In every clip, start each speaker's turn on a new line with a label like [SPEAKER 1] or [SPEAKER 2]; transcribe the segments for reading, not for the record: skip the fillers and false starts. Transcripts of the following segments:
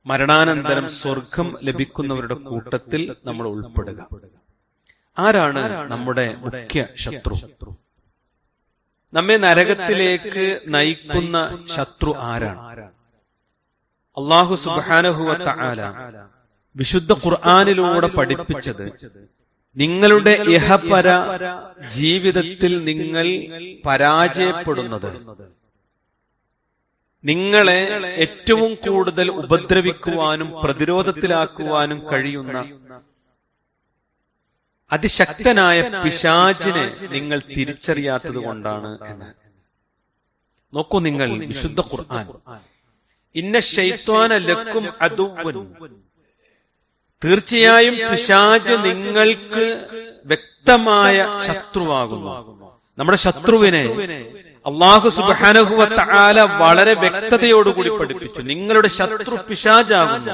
[SPEAKER 1] മരണാനന്തരം സ്വർഗം ലഭിക്കുന്നവരുടെ കൂട്ടത്തിൽ നമ്മൾ ഉൾപ്പെടുക. ആരാണ് നമ്മുടെ മുഖ്യ ശത്രു? നമ്മെ നരകത്തിലേക്ക് നയിക്കുന്ന ശത്രു ആരാണ്? അല്ലാഹു സുബ്ഹാനഹു വ തആല വിശുദ്ധ ഖുർആനിലൂടെ പഠിപ്പിച്ചത്, നിങ്ങളുടെ ഇഹപര ജീവിതത്തിൽ നിങ്ങൾ പരാജയപ്പെടുന്നത്, നിങ്ങളെ ഏറ്റവും കൂടുതൽ ഉപദ്രവിക്കുവാനും പ്രതിരോധത്തിലാക്കുവാനും കഴിയുന്ന അതിശക്തനായ പിശാചിനെ നിങ്ങൾ തിരിച്ചറിയാത്തത് കൊണ്ടാണ് എന്ന്. നോക്കൂ നിങ്ങൾ വിശുദ്ധ ഖുർആൻ, ഇന്ന ശൈത്വാന ലക്കും അദുവ്വൻ, തീർച്ചയായും പിശാച് നിങ്ങൾക്ക് വ്യക്തമായ ശത്രുവാകുന്നു. നമ്മുടെ ശത്രുവിനെ അല്ലാഹു സുബ്ഹാനഹു വ തആല വളരെ വ്യക്തതയോടുകൂടി പഠിപ്പിച്ചു. നിങ്ങളുടെ ശത്രു പിശാചാകുന്നു.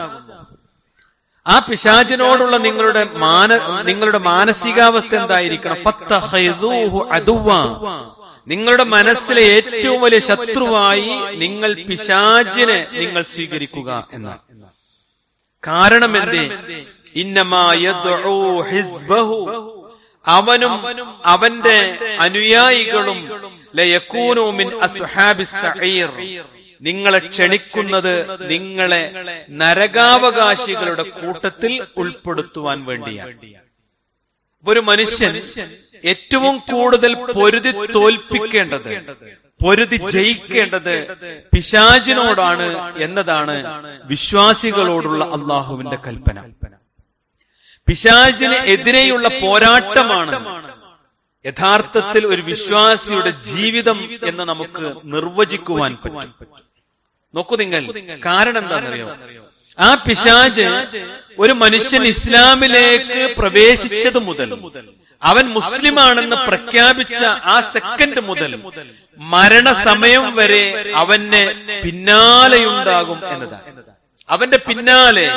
[SPEAKER 1] ആ പിശാചിനോടുള്ള നിങ്ങളുടെ മാനസികാവസ്ഥ എന്തായിരിക്കണം? ഫത്തഖിദൂഹു അദുവ്വ, നിങ്ങളുടെ മനസ്സിലെ ഏറ്റവും വലിയ ശത്രുവായി നിങ്ങൾ പിശാചിനെ നിങ്ങൾ സ്വീകരിക്കുക എന്നാണ്. കാരണം എന്തേ? ഇന്നമാ യദ്ഉ ഹിസ്ബഹു, അവനും അവന്റെ അനുയായികളും ലയകൂനു മിൻ അസ്ഹാബിസ് സഈർ, നിങ്ങളെ ക്ഷണിക്കുന്നത് നിങ്ങളെ നരകാവകാശികളുടെ കൂട്ടത്തിൽ ഉൾപ്പെടുത്തുവാൻ വേണ്ടിയാണ്. ഒരു മനുഷ്യൻ ഏറ്റവും കൂടുതൽ പൊരുതി തോൽപ്പിക്കേണ്ടത്, പൊരുതി ജയിക്കേണ്ടത് പിശാചിനോടാണ് എന്നതാണ് വിശ്വാസികളോടുള്ള അള്ളാഹുവിന്റെ കൽപ്പന. പിശാചിന് എതിരെയുള്ള പോരാട്ടമാണ് യഥാർത്ഥത്തിൽ ഒരു വിശ്വാസിയുടെ ജീവിതം എന്ന് നമുക്ക് നിർവചിക്കുവാൻ പറ്റും. നോക്കൂ നിങ്ങൾ, കാരണം എന്താണെന്നറിയോ? ആ പിശാച് ഒരു മനുഷ്യൻ ഇസ്ലാമിലേക്ക് പ്രവേശിച്ചത് മുതൽ, അവൻ മുസ്ലിമാണെന്ന് പ്രഖ്യാപിച്ച ആ സെക്കൻഡ് മുതൽ മരണസമയം വരെ അവന് പിന്നാലെയുണ്ടാകും എന്നതാണ്. അവന്റെ പിന്നാലെ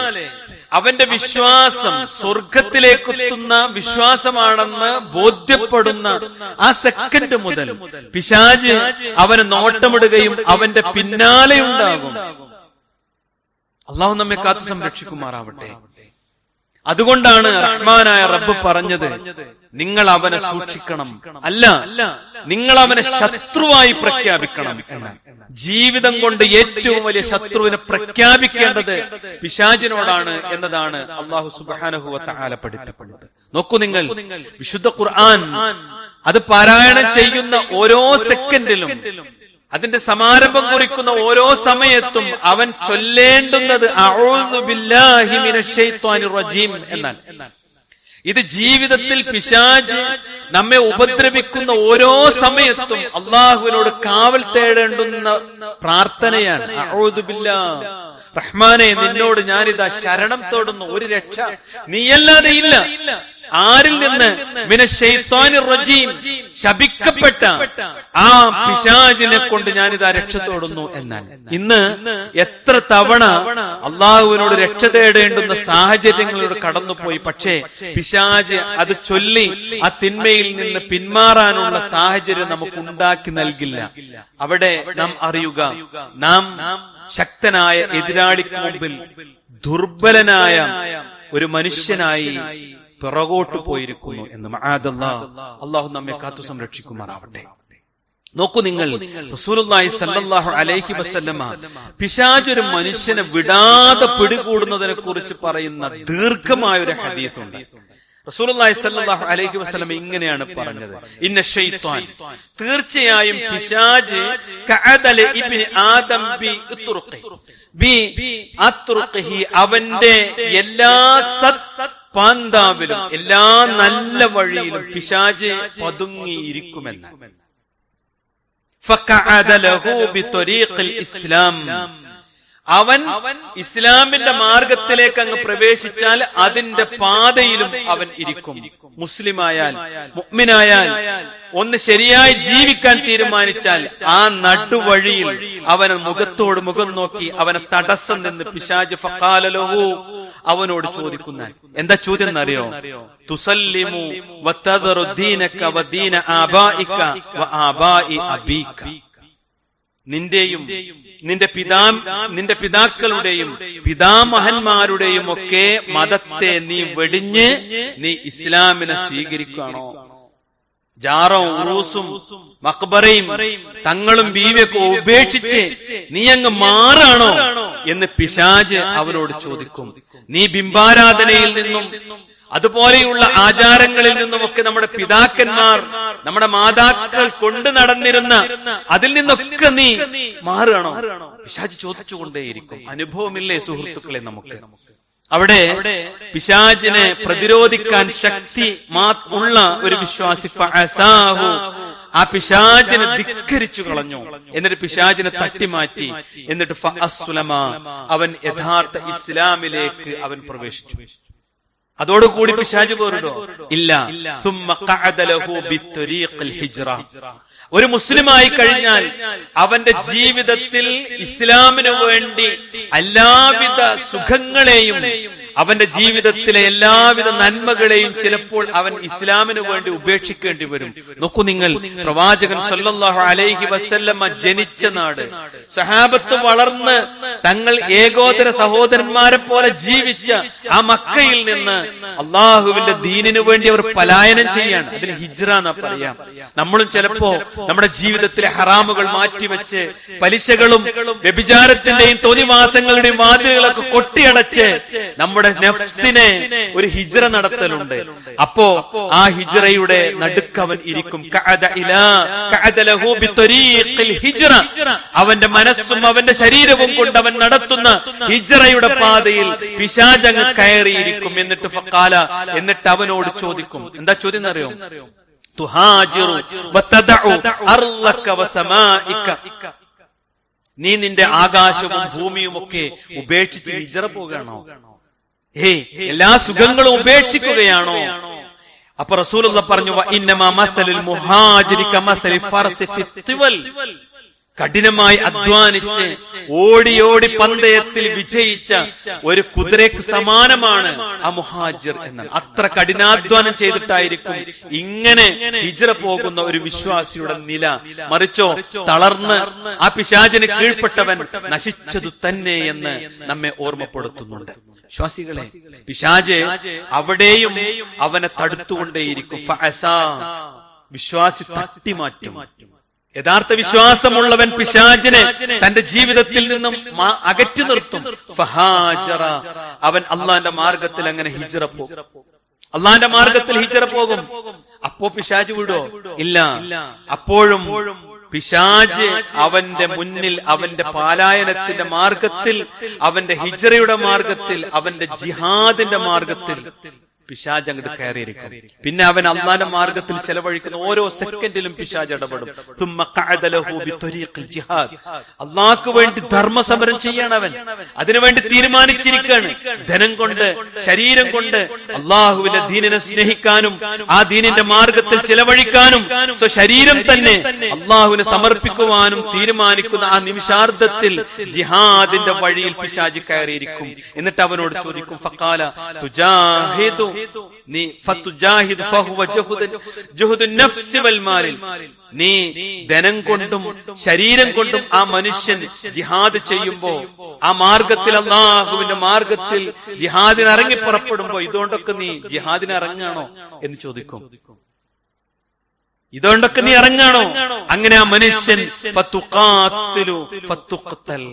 [SPEAKER 1] അവന്റെ വിശ്വാസം സ്വർഗത്തിലേക്കെത്തുന്ന വിശ്വാസമാണെന്ന് ബോധ്യപ്പെടുന്ന ആ സെക്കൻഡ് മുതൽ പിശാച് അവന് നോട്ടമിടുകയും അവന്റെ പിന്നാലെയുണ്ടാകും. അള്ളാഹു നമ്മെ കാത്തു സംരക്ഷിക്കുമാറാവട്ടെ. അതുകൊണ്ടാണ് റഹ്മാനായ റബ്ബ് പറഞ്ഞത്, നിങ്ങൾ അവനെ സൂക്ഷിക്കണം, അല്ല നിങ്ങൾ അവനെ ശത്രുവായി പ്രഖ്യാപിക്കണം എന്നാണ്. ജീവിതം കൊണ്ട് ഏറ്റവും വലിയ ശത്രുവിനെ പ്രഖ്യാപിക്കേണ്ടത് പിശാചിനോടാണ് എന്നതാണ് അല്ലാഹു സുബ്ഹാനഹു വ തആല പഠിപ്പിക്കുന്നത്. നോക്കൂ നിങ്ങൾ, വിശുദ്ധ ഖുർആൻ അത് പാരായണം ചെയ്യുന്ന ഓരോ സെക്കൻഡിലും, അതിന്റെ സമാരംഭം കുറിക്കുന്ന ഓരോ സമയത്തും അവൻ ചൊല്ലേണ്ടുന്നത് അഊദു ബില്ലാഹി മിനശ് ശൈത്വാനിർ റജീം എന്നാണ്. ഇത് ജീവിതത്തിൽ പിശാച് നമ്മെ ഉപദ്രവിക്കുന്ന ഓരോ സമയത്തും അള്ളാഹുവിനോട് കാവൽ തേടേണ്ടുന്ന പ്രാർത്ഥനയാണ്. അഊദു ബില്ലാഹ്, റഹ്മാനെ നിന്നോട് ഞാനിതാ ശരണം തേടുന്നു, ഒരു രക്ഷ നീയല്ലാതെ ഇല്ല. ആരിൽ നിന്ന്? മിനശ് ശൈത്വാനിർ റജീം, ശപിക്കപ്പെട്ട ആ പിശാചിനെ കൊണ്ട് ഞാനിതാ രക്ഷ തേടുന്നു എന്നാണ്. ഇന്ന് എത്ര തവണ അള്ളാഹുവിനോട് രക്ഷ തേടേണ്ടുന്ന സാഹചര്യങ്ങളിലൂടെ കടന്നുപോയി, പക്ഷേ പിശാച് അത് ചൊല്ലി ആ തിന്മയിൽ നിന്ന് പിന്മാറാനുള്ള സാഹചര്യം നമുക്ക് ഉണ്ടാക്കി നൽകില്ല. അവിടെ നാം അറിയുക, നാം ശക്തനായ എതിരാളിക്ക് മുമ്പിൽ ദുർബലനായ ഒരു മനുഷ്യനായി പിറകോട്ട് പോയിരിക്കുന്നു എന്ന്. മആദല്ലാഹ്, അല്ലാഹു നമ്മെ കാത്തു സംരക്ഷിക്കുമാറാവട്ടെ. നോക്കൂ നിങ്ങൾ, റസൂലുള്ളാഹി സ്വല്ലല്ലാഹു അലൈഹി വസല്ലമ പിശാച് ഒരു മനുഷ്യനെ വിടാതെ പിടികൂടുന്നതിനെ കുറിച്ച് പറയുന്ന ദീർഘമായ ഒരു ഹദീസുണ്ട്. റസൂലുള്ളാഹി സ്വല്ലല്ലാഹു അലൈഹി വസല്ലമ ഇങ്ങനെയാണ് പറഞ്ഞത്, ഇന്ന ശൈത്വാൻ, തീർച്ചയായും പിശാച് കഅദല ഇബ്നു ആദം ബി അത്റുഖി, അവന്റെ എല്ലാ പാന്താവിലും എല്ലാ നല്ല വഴിയിലും പിശാച് പതുങ്ങിയിരിക്കുമെന്ന്. ഫഖഅദ ലഹു ബിത്വരീഖിൽ ഇസ്ലാം, അവൻ ഇസ്ലാമിന്റെ മാർഗത്തിലേക്ക് അങ്ങ് പ്രവേശിച്ചാൽ അതിന്റെ പാതയിലും അവൻ ഇരിക്കും. മുസ്ലിമായാൽ, മുഅ്മിനായാൽ, ഒന്ന് ശരിയായി ജീവിക്കാൻ തീരുമാനിച്ചാൽ ആ നടുവഴിയിൽ അവനെ മുഖത്തോട് മുഖം നോക്കി അവനെ തടസ്സം നിന്ന് പിശാച് ഫഖാല ലഹു, അവനോട് ചോദിക്കുന്ന എന്താ ചോദ്യം എന്നറിയോ? തുസല്ലിമു വതദറു ദീനക വദീന ആബായിക വആബാഇ അബീക, നിന്റെയും നിന്റെ പിതാക്കളുടെയും പിതാമഹന്മാരുടെയും ഒക്കെ മതത്തെ നീ വെടിഞ്ഞ് നീ ഇസ്ലാമിനെ സ്വീകരിക്കുകയാണോ? ജാറവും ഉറൂസും മക്ബറയും തങ്ങളും ബീവിയൊക്കെ ഉപേക്ഷിച്ച് നീ അങ്ങ് മാറാണോ എന്ന് പിശാച് അവനോട് ചോദിക്കും. നീ ബിംബാരാധനയിൽ നിന്നും അതുപോലെയുള്ള ആചാരങ്ങളിൽ നിന്നുമൊക്കെ നമ്മുടെ പിതാക്കന്മാർ, നമ്മുടെ മാതാക്കൾ കൊണ്ടു നടന്നിരുന്ന അതിൽ നിന്നൊക്കെ നീ മാറുകയാണോ? പിശാച് ചോദിച്ചുകൊണ്ടേയിരിക്കും. അനുഭവമില്ലേ സുഹൃത്തുക്കളെ നമുക്ക്? അവിടെ പിശാചിനെ പ്രതിരോധിക്കാൻ ശക്തി ഉള്ള ഒരു വിശ്വാസി ഫഅസാഹു, ആ പിശാചിനെ ധിക്കരിച്ചു കളഞ്ഞു. എന്നിട്ട് പിശാചിനെ തട്ടിമാറ്റി. എന്നിട്ട് ഫഅസ്ലമ, അവൻ യഥാർത്ഥ ഇസ്ലാമിലേക്ക് അവൻ പ്രവേശിച്ചു. അതോടുകൂടി പിശാച് പോരുടോ? ഇല്ല. സുമ്മ ഖഅദ ലഹു ബിത്വരീഖിൽ ഹിജ്റ. ഒരു മുസ്ലിമായി കഴിഞ്ഞാൽ അവന്റെ ജീവിതത്തിൽ ഇസ്ലാമിനു വേണ്ടി എല്ലാവിധ സുഖങ്ങളെയും അവന്റെ ജീവിതത്തിലെ എല്ലാവിധ നന്മകളെയും ചിലപ്പോൾ അവൻ ഇസ്ലാമിനു വേണ്ടി ഉപേക്ഷിക്കേണ്ടി വരും. നോക്കൂ നിങ്ങൾ, പ്രവാചകൻ സല്ലല്ലാഹു അലൈഹി വസല്ലമ ജനിച്ച നാട്, സഹാബത്ത് വളർന്ന് തങ്ങൾ ഏകോദര സഹോദരന്മാരെ പോലെ ജീവിച്ച ആ മക്കയിൽ നിന്ന് അള്ളാഹുവിന്റെ ദീനിനു വേണ്ടി അവർ പലായനം ചെയ്യാണ്. അതിന് ഹിജ്റ എന്നാ പറയാം. നമ്മളും ചിലപ്പോ നമ്മുടെ ജീവിതത്തിലെ ഹറാമുകൾ മാറ്റിവെച്ച് പലിശകളും വ്യഭിചാരത്തിന്റെയും തോന്നിവാസങ്ങളുടെയും വാതിലുകളൊക്കെ കൊട്ടിയടച്ച് നമ്മുടെ നഫ്സിനെ ഒരു ഹിജ്റ നടത്തലുണ്ട്. അപ്പോ ആ ഹിജ്റയുടെ നടുക്കവൻ ഇരിക്കും. അവന്റെ മനസ്സും അവന്റെ ശരീരവും കൊണ്ട് അവൻ നടത്തുന്ന ഹിജ്റയുടെ പാതയിൽ പിശാചങ്ങ് കയറിയിരിക്കും. എന്നിട്ട് ഫഖാല, എന്നിട്ട് അവനോട് ചോദിക്കും. എന്താ ചോദ്യം എന്നറിയോ? തുഹാജിറു വതദഉ അർളക വസമാഇക, നീ നിന്റെ ആകാശവും ഭൂമിയും ഒക്കെ ഉപേക്ഷിച്ച് ഹിജ്റ പോവുകയാണോ? എല്ലാ സുഖങ്ങളും ഉപേക്ഷിക്കുകയാണോ? അപ്പൊ റസൂലുള്ളാഹി പറഞ്ഞു, വഇന്നമാ മസലുൽ മുഹാജിരി കമസലി ഫർസി ഫിത്തിവൽ, കഠിനമായി അധ്വാനിച്ച് ഓടി പന്തയത്തിൽ വിജയിച്ച ഒരു കുതിരയ്ക്ക് സമാനമാണ് ആ മുഹാജിർ എന്നാണ്. അത്ര കഠിനാധ്വാനം ചെയ്തിട്ടായിരിക്കും ഇങ്ങനെ ഹിജ്റ പോകുന്ന ഒരു വിശ്വാസിയുടെ നില. മറിച്ചോ തളർന്ന് ആ പിശാചിന് കീഴ്പ്പെട്ടവൻ നശിച്ചതു തന്നെ എന്ന് നമ്മെ ഓർമ്മപ്പെടുത്തുന്നുണ്ട്. വിശ്വാസികളെ, പിശാച് അവിടെയും അവനെ തടുത്തുകൊണ്ടേയിരിക്കും. ഫഅസാ, വിശ്വാസി തട്ടിമാറ്റും. യഥാർത്ഥ വിശ്വാസമുള്ളവൻ പിശാചിനെ തന്റെ ജീവിതത്തിൽ നിന്നും അകറ്റി നിർത്തും. ഫഹാജറ, അവൻ അള്ളാന്റെ മാർഗത്തിൽ അങ്ങനെ ഹിജ്റ പോകും. അള്ളാന്റെ മാർഗത്തിൽ ഹിജ്റ പോകും. അപ്പോ പിശാച് വിടോ? ഇല്ല. അപ്പോഴും പിശാച് അവന്റെ മുന്നിൽ അവന്റെ പാലായനത്തിന്റെ മാർഗത്തിൽ, അവന്റെ ഹിജ്റയുടെ മാർഗത്തിൽ, അവന്റെ ജിഹാദിന്റെ മാർഗത്തിൽ പിശാച് അങ്ങോട്ട് കയറിയിരിക്കും. പിന്നെ അവൻ അള്ളാന്റെ മാർഗത്തിൽ ചെലവഴിക്കുന്ന ഓരോ സെക്കൻഡിലും പിശാച് ഇടപെടും. സുമ്മ ഖഅദ ലഹു ബിത്വരീഖിൽ ജിഹാദ്, അള്ളാഹ്ക്ക് വേണ്ടി ധർമ്മസമരം ചെയ്യാണ് അവൻ. അതിനുവേണ്ടി തീരുമാനിച്ചിരിക്കുകയാണ്. ധനം കൊണ്ട്, ശരീരം കൊണ്ട് അള്ളാഹുവിന്റെ ദീനിനെ സ്നേഹിക്കാനും ആ ദീനിന്റെ മാർഗത്തിൽ ചെലവഴിക്കാനും ശരീരം തന്നെ അള്ളാഹുവിനെ സമർപ്പിക്കുവാനും തീരുമാനിക്കുന്ന ആ നിമിഷാർദ്ധത്തിൽ ജിഹാദിന്റെ വഴിയിൽ പിശാച് കയറിയിരിക്കും. എന്നിട്ട് അവനോട് ചോദിക്കും, ഫഖാല തുജാഹിദു, നീ ഫതുജാഹിദ് ഫഹുവ ജുഹദുൻ നഫ്സി വൽ മാൽ, നീ ധനം കൊണ്ടും ശരീരം കൊണ്ടും ആ മനുഷ്യൻ ജിഹാദ് ചെയ്യുമ്പോ, ആ മാർഗത്തിൽ അല്ലാഹുവിന്റെ മാർഗത്തിൽ ജിഹാദിന് ഇറങ്ങി പുറപ്പെടുമ്പോ, ഇതുകൊണ്ടൊക്കെ നീ ജിഹാദിന് ഇറങ്ങാണോ എന്ന് ചോദിക്കും. ഇതുകൊണ്ടൊക്കെ നീ ഇറങ്ങാണോ? അങ്ങനെ ആ മനുഷ്യൻ ഫതുഖാത്തിലു ഫതുഖ്തൽ,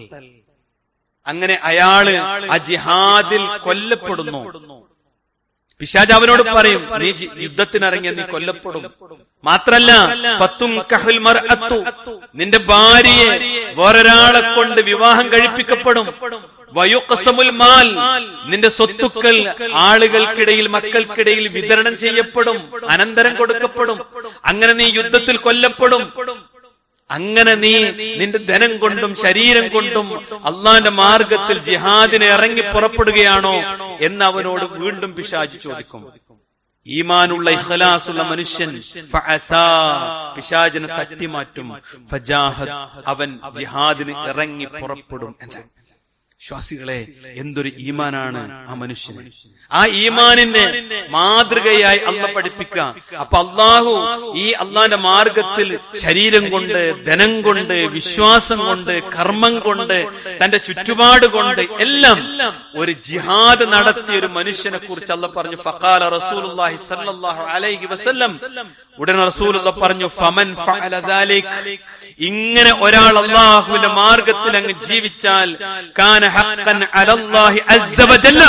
[SPEAKER 1] അങ്ങനെ അയാള് ആ ജിഹാദിൽ കൊല്ലപ്പെടുന്നു. പിശാച് അവനോട് പറയും, നീ യുദ്ധത്തിനിറങ്ങിയ നീ കൊല്ലപ്പെടും. മാത്രല്ല ഫതുൻകഹുൽ മർഅത്തു, നിന്റെ ഭാര്യയെ വേറൊരാളെ കൊണ്ട് വിവാഹം കഴിപ്പിക്കപ്പെടും. വയുഖ്സമുൽ മാൽ, നിന്റെ സ്വത്തുക്കൾ ആളുകൾക്കിടയിൽ, മക്കൾക്കിടയിൽ വിതരണം ചെയ്യപ്പെടും, അനന്തരം കൊടുക്കപ്പെടും. അങ്ങനെ നീ യുദ്ധത്തിൽ കൊല്ലപ്പെടും. അങ്ങനെ നീ നിന്റെ ധനം കൊണ്ടും ശരീരം കൊണ്ടും അള്ളാന്റെ മാർഗത്തിൽ ജിഹാദിനെ ഇറങ്ങി പുറപ്പെടുകയാണോ എന്ന് അവനോട് വീണ്ടും പിശാച് ചോദിക്കും. ഈമാനുള്ള ഇഖ്ലാസുള്ള മനുഷ്യൻ ഫഅസാ, പിശാചിനെ തട്ടിമാറ്റും. ഫജാഹദ്, അവൻ ജിഹാദിന് ഇറങ്ങി പുറപ്പെടും എന്ന്. വിശ്വാസികളെ, എന്തൊരു ഈമാനാണ് ആ മനുഷ്യന്. ആ ഈമാനിനെ മാതൃകയായി അള്ളാഹ് പഠിപ്പിക്കുക. അപ്പൊ അള്ളാഹു ഈ അള്ളാന്റെ മാർഗത്തിൽ ശരീരം കൊണ്ട്, ധനം കൊണ്ട്, വിശ്വാസം കൊണ്ട്, കർമ്മം കൊണ്ട്, തന്റെ ചുറ്റുപാട് കൊണ്ട് എല്ലാം ഒരു ജിഹാദ് നടത്തിയ ഒരു മനുഷ്യനെ കുറിച്ച് അള്ളാഹ് പറഞ്ഞു. ഫഖാല റസൂലുള്ളാഹി സ്വല്ലല്ലാഹു അലൈഹി വസല്ലം, ഉടനെ റസൂലുള്ളാഹി പറഞ്ഞു, ഫമൻ ഫഅല ദാലിക, ഇങ്ങനെ ഒരാൾ അല്ലാഹുവിന്റെ മാർഗത്തിൽ അങ്ങ് ജീവിച്ചാൽ കാന ഹഖ്ഖൻ അലല്ലാഹി അസ്സ വജല്ല,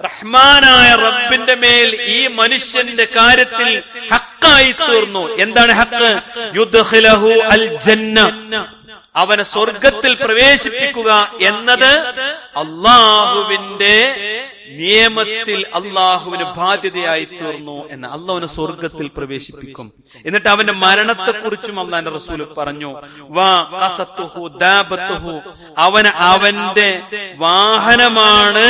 [SPEAKER 1] റഹ്മാനായ റബ്ബിന്റെ മേൽ ഈ മനുഷ്യന്റെ കാര്യത്തിൽ ഹഖ്ഖായി തീർന്നു. എന്താണ് ഹഖ്? യുദ്ഖിലഹു അൽ ജന്ന, അവനെ സ്വർഗത്തിൽ പ്രവേശിപ്പിക്കുക എന്നത് അള്ളാഹുവിന്റെ നിയമത്തിൽ അള്ളാഹുവിന് ബാധ്യതയായി തീർന്നു എന്ന്. അള്ളാഹുവിനെ സ്വർഗത്തിൽ പ്രവേശിപ്പിക്കും. എന്നിട്ട് അവന്റെ മരണത്തെക്കുറിച്ചും അള്ളാന്റെ റസൂൽ പറഞ്ഞു, അവന്റെ വാഹനമാണ്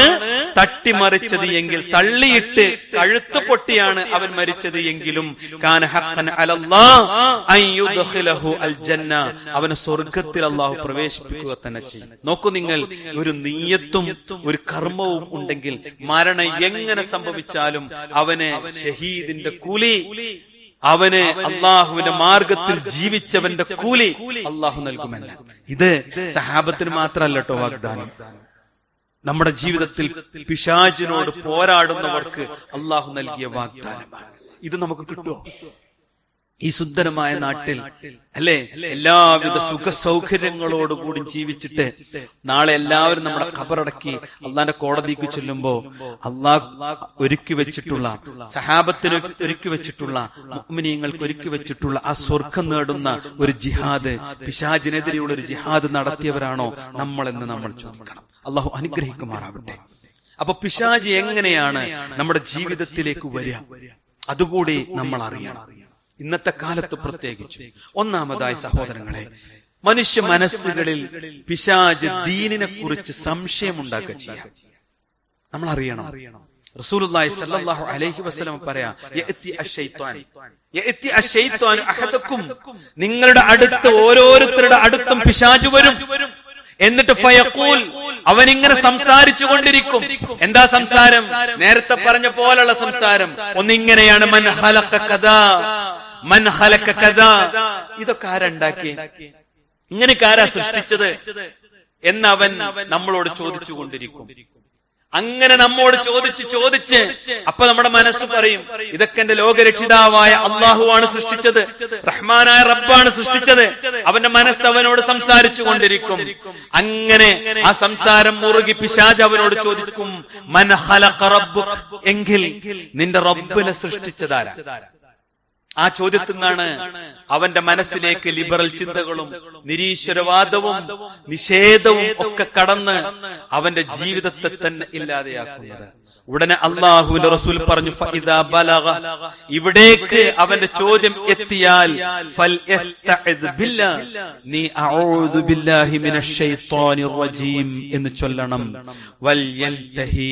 [SPEAKER 1] തട്ടിമറിച്ചത് എങ്കിൽ, തള്ളിയിട്ട് കഴുത്ത് പൊട്ടിയാണ് അവൻ മരിച്ചത് എങ്കിലും കാന ഹഖ്ഖൻ അലല്ലാഹ് അൻ യുദ്ഖിലഹു അൽ ജന്ന, അവനെ സ്വർഗത്തിൽ അള്ളാഹു പ്രവേശിപ്പിക്കുക തന്നെ ചെയ്യും. നോക്കൂ നിങ്ങൾ, ഒരു നിയ്യത്തും ഒരു കർമ്മവും ഉണ്ടെങ്കിൽ മരണം എങ്ങനെ സംഭവിച്ചാലും അവന് ഷഹീദിന്റെ കൂലി, അവന് അള്ളാഹുവിന്റെ മാർഗത്തിൽ ജീവിച്ചവന്റെ കൂലി അള്ളാഹു നൽകുമെന്ന്. ഇത് സഹാബത്തിന് മാത്രമല്ല കേട്ടോ വാഗ്ദാനം, നമ്മുടെ ജീവിതത്തിൽ പിശാചിനോട് പോരാടുന്നവർക്ക് അള്ളാഹു നൽകിയ വാഗ്ദാനമാണ്. ഇത് നമുക്ക് കിട്ടുമോ? ഈ സുന്ദരമായ നാട്ടിൽ അല്ലെ, എല്ലാവിധ സുഖ സൗകര്യങ്ങളോടുകൂടി ജീവിച്ചിട്ട് നാളെ എല്ലാവരും നമ്മുടെ ഖബറടക്കി അള്ളാന്റെ കോടതിക്ക് ചെല്ലുമ്പോ അള്ളാഹ് ഒരുക്കി വെച്ചിട്ടുള്ള, സഹാബത്തിന് ഒരുക്കി വെച്ചിട്ടുള്ള, മുഅ്മിനീങ്ങൾക്ക് ഒരുക്കി വെച്ചിട്ടുള്ള ആ സ്വർഗം നേടുന്ന ഒരു ജിഹാദ്, പിശാചിനെതിരെയുള്ള ഒരു ജിഹാദ് നടത്തിയവരാണോ നമ്മളെന്ന് നമ്മൾ ചോദിക്കണം. അള്ളാഹു അനുഗ്രഹിക്കുമാറാവട്ടെ. അപ്പൊ പിശാചി എങ്ങനെയാണ് നമ്മുടെ ജീവിതത്തിലേക്ക് വരിക, അതുകൂടി നമ്മൾ അറിയണം. ഇന്നത്തെ കാലത്ത് പ്രത്യേകിച്ച്. ഒന്നാമതായി സഹോദരങ്ങളെ, മനുഷ്യ മനസ്സുകളിൽ പിശാച് ദീനിനെ കുറിച്ച് സംശയമുണ്ടാക്കുക ചെയ്യാം. നമ്മൾ അറിയണം. റസൂലുള്ളാഹി സ്വല്ലല്ലാഹു അലൈഹി വസല്ലം പറയാ, യഅതി അശ്ശൈത്വാൻ അഹദക്കും, നിങ്ങളുടെ അടുത്ത്, ഓരോരുത്തരുടെ അടുത്തും പിശാച് വരും. എന്നിട്ട് ഫയഖൂൽ, അവനിങ്ങനെ സംസാരിച്ചു കൊണ്ടിരിക്കും. എന്താ സംസാരം? നേരത്തെ പറഞ്ഞ പോലുള്ള സംസാരം. ഒന്നിങ്ങനെയാണ്, മൻ ഖലഖ കദാ, മൻ ഖലഖ കദാ, ഇതൊക്കെ ആരുണ്ടാക്കി, ഇങ്ങനെയൊക്കെ ആരാ സൃഷ്ടിച്ചത് എന്നവൻ നമ്മളോട് ചോദിച്ചു കൊണ്ടിരിക്കും. അങ്ങനെ നമ്മോട് ചോദിച്ച് അപ്പൊ നമ്മുടെ മനസ്സ് പറയും, ഇതൊക്കെ എന്റെ ലോകരക്ഷിതാവായ അള്ളാഹുവാണ് സൃഷ്ടിച്ചത്, റഹ്മാനായ റബ്ബാണ് സൃഷ്ടിച്ചത്. അവന്റെ മനസ്സ് അവനോട് സംസാരിച്ചു കൊണ്ടിരിക്കും. അങ്ങനെ ആ സംസാരം മുറുകി പിശാച് അവനോട് ചോദിക്കും, മൻ ഖലഖ റബ്ബുക, എങ്കിൽ നിന്റെ റബ്ബിനെ സൃഷ്ടിച്ചതാരാ? ആ ചോദ്യത്തിൽ നിന്നാണ് അവന്റെ മനസ്സിലേക്ക് ലിബറൽ ചിന്തകളും നിരീശ്വരവാദവും നിഷേധവും ഒക്കെ കടന്ന് അവന്റെ ജീവിതത്തെ തന്നെ ഇല്ലാതെയാക്കുന്നത്. ഉടനെ അള്ളാഹുവിന്റെ റസൂൽ പറഞ്ഞു, ഫഇദാ ബലഗ, ഇവിടേക്ക് അവന്റെ ചോദ്യം എത്തിയാൽ ഫൽയസ്തഇദ് ബില്ലാഹ്, നീ അഊദു ബില്ലാഹി മിനശ് ശൈത്വാനിർ റജീം എന്ന് ചൊല്ലണം. വൽയൻതഹി,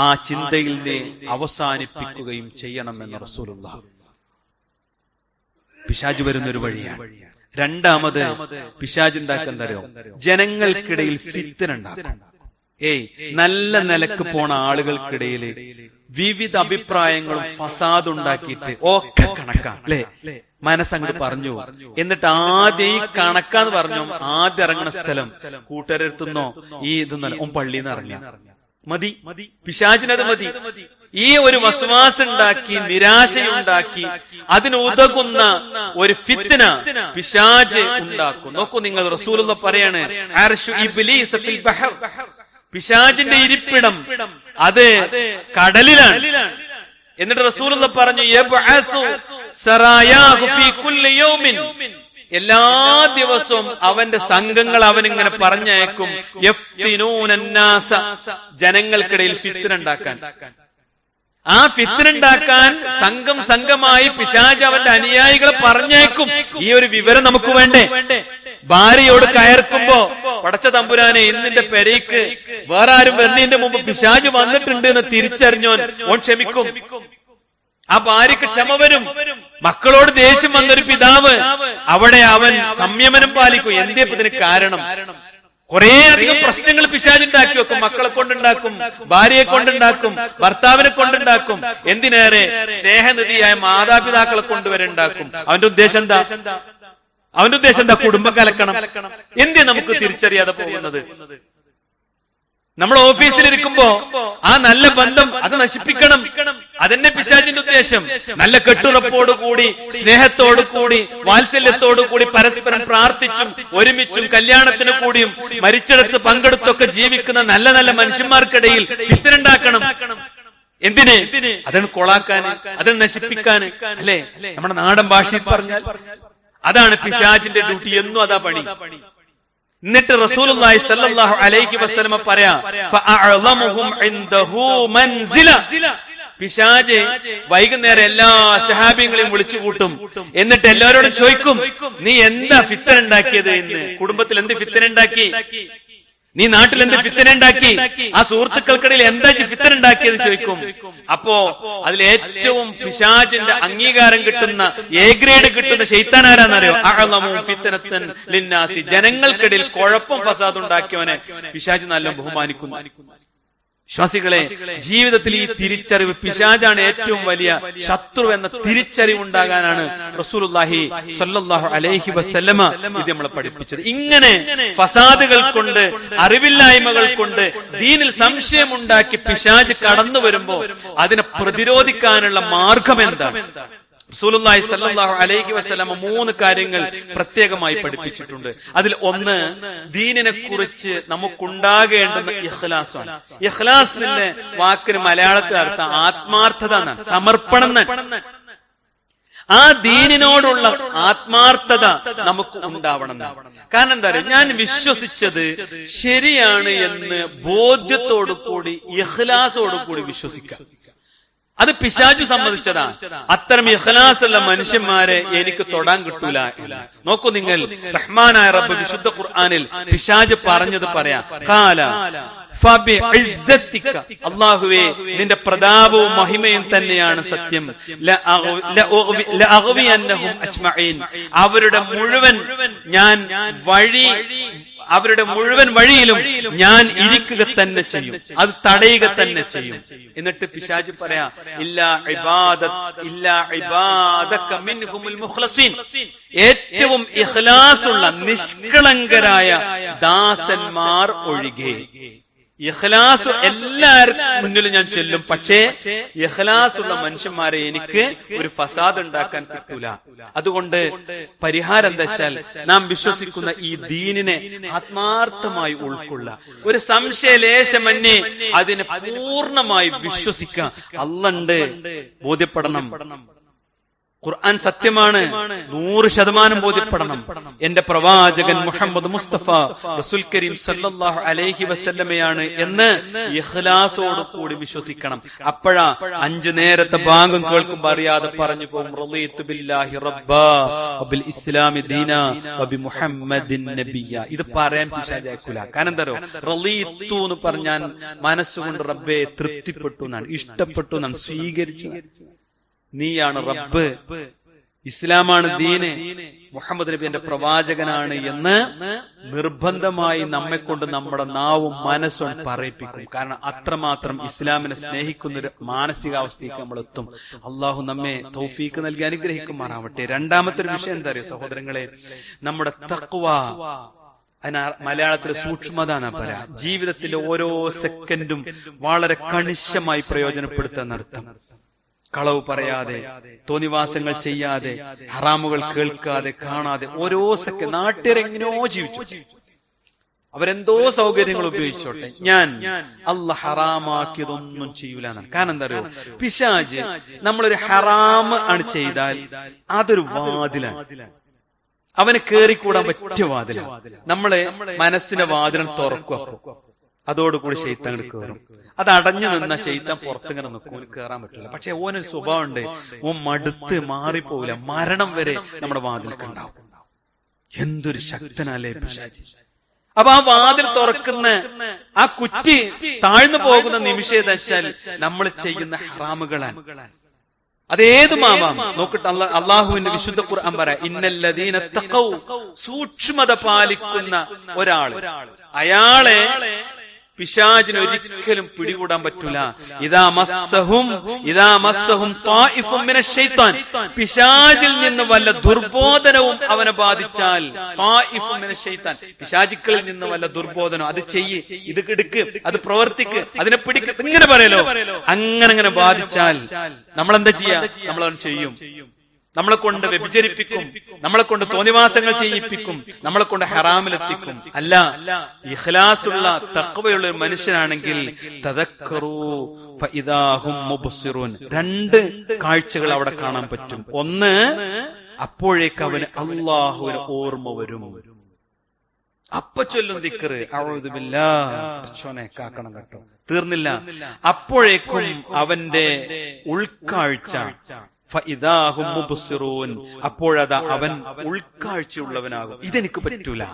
[SPEAKER 1] ആ ചിന്തയിൽ നീ അവസാനിപ്പിക്കുകയും ചെയ്യണം എന്ന് റസൂലുള്ളാഹി. പിശാച് വരുന്നൊരു വഴിയാണ്. രണ്ടാമത് പിശാച് ഉണ്ടാക്കുന്നതോ, ജനങ്ങൾക്കിടയിൽ ഫിത്ന ഉണ്ടാക്കും. നല്ല നിലക്ക് പോണ ആളുകൾക്കിടയിൽ വിവിധ അഭിപ്രായങ്ങളും ഫസാദ് ഉണ്ടാക്കിയിട്ട് ഒക്കെ കണക്കാ അല്ലെ, മനസ്സങ്ങോട്ട് പറഞ്ഞു. എന്നിട്ട് ആദ്യം ഈ കണക്കാന്ന് പറഞ്ഞു, ആദ്യം ഇറങ്ങുന്ന സ്ഥലം കൂട്ടുകാരെടുത്തുന്നോ ഈ ഇതൊന്നല്ല, ഓൻ പള്ളിന്ന് ഇറങ്ങിയ മതി, പിശാചിനത് മതി. ഈ ഒരു വസ്വാസ് ഉണ്ടാക്കി, നിരാശയുണ്ടാക്കി, അതിനുതകുന്ന ഒരു ഫിത്ന പിശാച് ഉണ്ടാക്കും. നോക്കൂ നിങ്ങൾ, റസൂലുള്ളാഹി പറയാണ്, അർശു ഇബ്ലീസ് ഫിൽ ബഹർ, പിശാചിന്റെ ഇരിപ്പിടം അത് കടലിലാണ്. എന്നിട്ട് റസൂലുള്ളാഹി പറഞ്ഞു, യബ്അസു സറായാഹു ഫീ കുല്ലി യൗമിൻ, എല്ലാ ദിവസവും അവന്റെ സംഘങ്ങൾ അവനിങ്ങനെ പറഞ്ഞയക്കും, യഫ്തിനൂനന്നാസ, ജനങ്ങൾക്കിടയിൽ ഫിത്ന ഉണ്ടാക്കാൻ. ആ ഫിത്ന ഉണ്ടാക്കാൻ സംഘമായി പിശാച് അവന്റെ അനുയായികളെ പറഞ്ഞയക്കും. ഈ ഒരു വിവരം നമുക്ക് വേണ്ടേ? ഭാര്യയോട് കയർക്കുമ്പോ, പടച്ച തമ്പുരാനെ, ഇന്നിന്റെ പെരയ്ക്ക് വേറെ ആരും വരുന്നതിന്റെ മുമ്പ് പിശാച് വന്നിട്ടുണ്ട് എന്ന് തിരിച്ചറിഞ്ഞോൻ ഓൻ ക്ഷമിക്കും. ആ ഭാര്യക്ക് ക്ഷമ വരും. മക്കളോട് ദേഷ്യം വന്നൊരു പിതാവ്, അവിടെ അവൻ സംയമനം പാലിക്കും. എന്തേ ഇതിന് കാരണം? കുറെ അധികം പ്രശ്നങ്ങൾ പിശാച് ഉണ്ടാക്കി വെക്കും. മക്കളെ കൊണ്ടുണ്ടാക്കും, ഭാര്യയെ കൊണ്ടുണ്ടാക്കും, ഭർത്താവിനെ കൊണ്ടുണ്ടാക്കും, എന്തിനേറെ സ്നേഹനിധിയായ മാതാപിതാക്കളെ കൊണ്ടുവരെ ഉണ്ടാക്കും. അവന്റെ ഉദ്ദേശം എന്താ? കുടുംബം കലക്കണം. എന്തേ നമുക്ക് തിരിച്ചറിയാതെ പോകുന്നത്? നമ്മൾ ഓഫീസിലിരിക്കുമ്പോ ആ നല്ല ബന്ധം അത് നശിപ്പിക്കണം. അതന്നെ പിശാചിന്റെ ഉദ്ദേശം. നല്ല കെട്ടുറപ്പോടുകൂടി, സ്നേഹത്തോടുകൂടി, വാത്സല്യത്തോടുകൂടി പരസ്പരം പ്രാർത്ഥിച്ചും ഒരുമിച്ചും കല്യാണത്തിന് കൂടിയും മരിച്ചിടത്ത് പങ്കെടുത്തൊക്കെ ജീവിക്കുന്ന നല്ല നല്ല മനുഷ്യന്മാർക്കിടയിൽ ഫിത്നയുണ്ടാക്കണം. എന്തിന്? അതിന് കൊളാക്കാൻ, അതിന് നശിപ്പിക്കാൻ അല്ലേ? നമ്മുടെ നാടൻ ഭാഷയിൽ പറഞ്ഞാൽ അതാണ് പിശാചിന്റെ ഡ്യൂട്ടി. എന്നും അതാ പണി. എന്നിട്ട് റസൂലുള്ളാഹി സ്വല്ലല്ലാഹു അലൈഹി വസല്ലമ പറയാ, ഫഅഅലമുഹും ഇൻദഹു മൻസില. പിശാച് വൈകുന്നേരം എല്ലാ സഹാബികളെയും വിളിച്ചു കൂട്ടും. എന്നിട്ട് എല്ലാവരോടും ചോദിക്കും, നീ എന്താ ഫിത്ന ഉണ്ടാക്കിയത്? എന്ന് കുടുംബത്തിൽ എന്ത് ഫിത്ന ഉണ്ടാക്കി? നീ നാട്ടിൽ എന്ത് ഫിത്ന ഉണ്ടാക്കി? ആ സുഹൃത്തുക്കൾക്കിടയിൽ എന്താ ഫിത്ന ഉണ്ടാക്കിയത് ചോദിക്കും. അപ്പോ അതിലേറ്റവും പിശാചിന്റെ അംഗീകാരം കിട്ടുന്ന, എ ഗ്രേഡ് കിട്ടുന്ന ശൈത്താൻ ആരാന്നറിയോ? അഅലമു ഫിത്നതൻ ലിന്നാസി. ജനങ്ങൾക്കിടയിൽ കുഴപ്പം ഫസാദ് ഉണ്ടാക്കിയവനെ പിശാച് നല്ല ബഹുമാനിക്കുന്നു. വിശ്വാസികളെ, ജീവിതത്തിൽ ഈ തിരിച്ചറിവ്, പിശാചാണ് ഏറ്റവും വലിയ ശത്രു എന്ന തിരിച്ചറിവ് ഉണ്ടാകാനാണ് റസൂലുള്ളാഹി സ്വല്ലല്ലാഹു അലൈഹി വസല്ലമ ഇത് നമ്മളെ പഠിപ്പിച്ചത്. ഇങ്ങനെ ഫസാദുകൾ കൊണ്ട്, അറിവില്ലായ്മകൾ കൊണ്ട് ദീനിൽ സംശയമുണ്ടാക്കി പിശാച് കടന്നു വരുമ്പോ അതിനെ പ്രതിരോധിക്കാനുള്ള മാർഗം എന്താണ്? റസൂലുള്ളാഹി സ്വല്ലല്ലാഹു അലൈഹി വസല്ലമ 3 കാര്യങ്ങൾ പ്രത്യേകമായി പഠിപ്പിച്ചിട്ടുണ്ട്. അതിൽ ഒന്ന്, ദീനിനെ കുറിച്ച് നമുക്കുണ്ടാകേണ്ടുന്ന ഇഖ്ലാസാണ്. ഇഖ്ലാസ് എന്ന വാക്കിന് മലയാളത്തിൽ അർത്ഥം ആത്മാർത്ഥത എന്നാണ്, സമർപ്പണം എന്നാണ്. ആ ദീനിനോടുള്ള ആത്മാർത്ഥത നമുക്ക് ഉണ്ടാവണം. കാരണം എന്താ പറയുക, ഞാൻ വിശ്വസിച്ചത് ശരിയാണ് എന്ന് ബോധ്യത്തോടു കൂടി, ഇഖ്ലാസോടു കൂടി വിശ്വസിക്കാം. അത് പിശാചു സമ്മതിച്ചതാ. അത്തരം ഇഖ്ലാസുള്ള മനുഷ്യന്മാരെ എനിക്ക് തൊടാൻ കിട്ടൂല. നോക്കൂ നിങ്ങൾ, റഹ്മാനായ റബ്ബ് വിശുദ്ധ ഖുർആനിൽ പിശാച് പറഞ്ഞത് പറയാം. ഖാല ഫബിഇസ്സതിക, അല്ലാഹുവേ നിന്റെ പ്രതാപവും മഹിമയും തന്നെയാണ് സത്യം. ലഅഗ്വിയന്നഹും അജ്മഈൻ, അവരുടെ മുഴുവൻ വഴിയിലും ഞാൻ ഇരിക്കുക തന്നെ ചെയ്യും, അത് തടയുക തന്നെ ചെയ്യും. എന്നിട്ട് പിശാച് പറയാ, ഇല്ലാ ഇബാദക മിൻഹുൽ മുഖ്ലസീൻ, ഏറ്റവും ഇഖ്ലാസുള്ള നിഷ്കളങ്കരായ ദാസന്മാർ ഒഴികെ. ഇഖ്ലാസ് എല്ലാവർക്കും മുന്നിലും ഞാൻ ചൊല്ലും, പക്ഷേ ഇഖ്ലാസുള്ള മനുഷ്യന്മാരെ എനിക്ക് ഒരു ഫസാദ് ഉണ്ടാക്കാൻ പറ്റൂല. അതുകൊണ്ട് പരിഹാരം എന്താ വെച്ചാൽ, നാം വിശ്വസിക്കുന്ന ഈ ദീനിനെ ആത്മാർത്ഥമായി ഉൾക്കൊള്ള, ഒരു സംശയലേശമന്യേ അതിനെ പൂർണ്ണമായി വിശ്വസിക്കുക. അല്ലാഹുണ്ട് ബോധ്യപ്പെടണം, ഖുർആൻ സത്യമാണ് 100% ബോധ്യപ്പെടണം. എന്റെ പ്രവാചകൻ മുഹമ്മദ് മുസ്തഫ റസൂൽ കരീം സല്ലല്ലാഹു അലൈഹി വസല്ലമയാണ് എന്ന് ഇഖ്ലാസോട് കൂടി വിശ്വസിക്കണം. അപ്പോഴാ 5 നേരത്തെ ബാങ്കും കേൾക്കുമ്പോൾ അറിയാതെ പറഞ്ഞു പോകും, റളീതു ബില്ലാഹി റബ്ബാ വബിൽ ഇസ്ലാമി ദീനാ വബി മുഹമ്മദിൻ നബിയ്യ. ഇത് പറയാൻ പിശാചാക്കൂല. കാരണം എന്താ, റളീതു എന്ന് പറഞ്ഞാൽ മനസ്സുകൊണ്ട് റബ്ബെ തൃപ്തിപ്പെട്ടു എന്നാണ്, ഇഷ്ടപ്പെട്ടു എന്നാണ്, സ്വീകരിച്ചു. നീയാണ് റബ്ബ്, ഇസ്ലാമാണ് ദീന്, മുഹമ്മദ് നബി എന്റെ പ്രവാചകനാണ് എന്ന് നിർബന്ധമായി നമ്മെ കൊണ്ട് നമ്മുടെ നാവും മനസ്സും പറയിപ്പിക്കും. കാരണം അത്രമാത്രം ഇസ്ലാമിനെ സ്നേഹിക്കുന്ന ഒരു മാനസികാവസ്ഥയ്ക്ക് നമ്മൾ എത്തും. അള്ളാഹു നമ്മെ തൗഫീക്ക് നൽകി അനുഗ്രഹിക്കുമാറാവട്ടെ. രണ്ടാമത്തെ ഒരു വിഷയം എന്താ അറിയോ സഹോദരങ്ങളെ, നമ്മുടെ തഖ്വ. മലയാളത്തിലെ സൂക്ഷ്മത എന്നാ പറയാ. ജീവിതത്തിലെ ഓരോ സെക്കൻഡും വളരെ കണിശമായി പ്രയോജനപ്പെടുത്താൻ അർത്ഥം. കളവ് പറയാതെ, തോന്നിവാസങ്ങൾ ചെയ്യാതെ, ഹറാമുകൾ കേൾക്കാതെ കാണാതെ, ഓരോ സെക്കൻഡ് നാട്ടുകാരെങ്ങനെയോ ജീവിച്ചു, അവരെന്തോ സൗകര്യങ്ങൾ ഉപയോഗിച്ചോട്ടെ, ഞാൻ അല്ലാഹ് ഹറാമാക്കിയതൊന്നും ചെയ്യൂല എന്നാണ്. കാരണം എന്താ അറിയോ, പിശാച് നമ്മളൊരു ഹറാം ആണ് ചെയ്താൽ അതൊരു വാതിലാണ്, അവന് കേറിക്കൂടാൻ പറ്റിയ വാതിലാണ്. നമ്മളെ മനസ്സിന്റെ വാതിലും തുറക്കും. അതോടുകൂടി ശൈത്താൻ കയറും. അത് അടഞ്ഞു നിന്ന ശൈത്താൻ പുറത്തിങ്ങനെ നിൽക്കും, ഓന് കയറാൻ പറ്റില്ല. പക്ഷെ ഓനൊരു സ്വഭാവം ഉണ്ട്, ഓൻ മടുത്ത് മാറിപ്പോവില്ല, മരണം വരെ നമ്മുടെ വാതിൽക്കുണ്ടാവും. എന്തൊരു ശക്തനല്ലേ പിശാച്. അപ്പൊ ആ വാതിൽ തുറക്കുന്ന ആ കുറ്റി താഴ്ന്നു പോകുന്ന നിമിഷം എന്ന് വെച്ചാൽ നമ്മൾ ചെയ്യുന്ന ഹറാമുകളാണ്. അതേതുമാവാം. നോക്കട്ടെ, അള്ളാഹുവിന്റെ വിശുദ്ധ ഖുർആൻ പറയാ, ഇന്നല്ലദീന തഖൗ, സൂക്ഷ്മത പാലിക്കുന്ന ഒരാള്, അയാളെ പിശാചിന് ഒരിക്കലും പിടികൂടാൻ പറ്റൂല. ഇദാ മസ്സഹും ത്വായിഫും മിനശ് ശൈത്താൻ, പിശാചിൽ നിന്ന് വല്ല ദുർബോധനവും അവനെ ബാധിച്ചാൽ, ത്വായിഫും മിനശ് ശൈത്താൻ, പിശാചുക്കളിൽ നിന്ന് വല്ല ദുർബോധനം, അത് ചെയ്യ്, ഇത് എടുക്ക്, അത് പ്രവർത്തിക്ക്, അതിനെ പിടിക്ക്, ഇങ്ങനെ പറയലോ, അങ്ങനെ ബാധിച്ചാൽ നമ്മളെന്താ ചെയ്യാ? നമ്മളവൻ ചെയ്യും. നമ്മളെ കൊണ്ട് വ്യഭിചരിപ്പിക്കും, നമ്മളെ കൊണ്ട് തോന്നിവാസങ്ങൾ ചെയ്യിപ്പിക്കും, നമ്മളെ കൊണ്ട് ഹറാമിലെത്തിക്കും. അല്ല, ഇഖ്ലാസുള്ള തഖ്വയുള്ള ഒരു മനുഷ്യനാണെങ്കിൽ തദക്കറൂ ഫഇദാ ഹും മുബ്സിറൂൻ, രണ്ട് കാഴ്ചകൾ അവിടെ കാണാൻ പറ്റും. ഒന്ന്, അപ്പോഴേക്ക് അവന് അല്ലാഹുവിനെ ഓർമ്മ വരും. അപ്പ ചൊല്ലും ദിക്ർ, അഊദു ബില്ലാഹ്, കാക്കണം കേട്ടോ, തീർന്നില്ല. അപ്പോഴേക്കും അവന്റെ ഉൾക്കാഴ്ച, ഫഇദാഹും മുബ്സിറൂൻ, അപ്പോഴതാ അവൻ ഉൾക്കാഴ്ചയുള്ളവനാകും. ഇതെനിക്ക് പറ്റൂല,